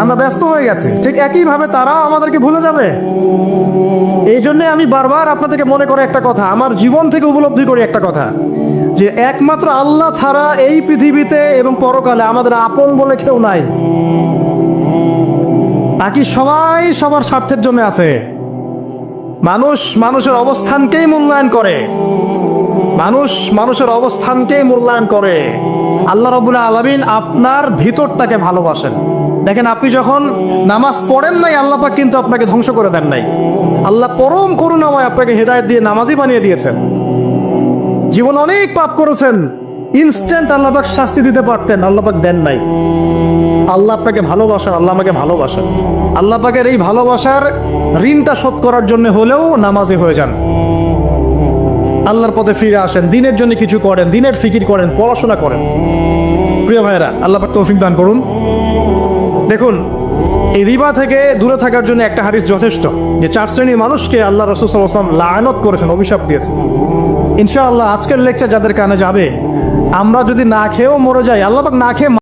আমরা ব্যস্ত হয়ে গেছি, ঠিক একইভাবে তারাও আমাদেরকে ভুলে যাবে। এই জন্যে আমি বারবার আপনাদেরকে মনে করে একটা কথা, আমার জীবন থেকে উপলব্ধি করি একটা কথা, যে একমাত্র আল্লাহ ছাড়া এই পৃথিবীতে এবং পরকালে আমাদের আপন বলে কেউ নাই। বাকি সবাই সবার স্বার্থের জন্য আছে। মানুষ মানুষের অবস্থানকেই মূল্যায়ন করে, মানুষ মানুষের অবস্থানকেই মূল্যায়ন করে। আল্লাহ রাব্বুল আলামিন আপনার ভিতরটাকে ভালোবাসেন। দেখেন, আপনি যখন নামাজ পড়েন নাই, আল্লাহ পাক কিন্তু আপনাকে ধ্বংস করে দেন নাই। আল্লাহ পরম করুণাময় আপনাকে হেদায়েত দিয়ে নামাজি বানিয়ে দিয়েছেন। জীবন অনেক পাপ করেছেন, ইনস্ট্যান্ট আল্লাহ পাক শাস্তি দিতে পারতেন, আল্লাহ পাক দেন নাই। আল্লাহ আপনাকে ভালোবাসেন, আল্লাহ আমাকে ভালোবাসেন। আল্লাহ পাকের এই ভালোবাসার ঋণটা শোধ করার জন্য হলেও নামাজি হয়ে যান, আল্লাহর পথে ফিরে আসেন, দিনের জন্য কিছু করেন, দিনের ফিকির করেন, পড়াশোনা করেন। প্রিয় ভাইয়েরা, আল্লাহ পাক তৌফিক দান করুন। দেখুন, এই রিবা থেকে দূরে থাকার জন্য একটা হাদিস যথেষ্ট, যে 4 শ্রেণীর মানুষকে আল্লাহ রাসূল সাল্লাল্লাহু আলাইহি ওয়াসাল্লাম লাআনত করেছেন, অভিশাপ দিয়েছেন। ইনশাআল্লাহ আজকের লেকচার যাদের কানে যাবে, আমরা যদি না খেয়েও মরে যাই, আল্লাহ পাক না খেয়ে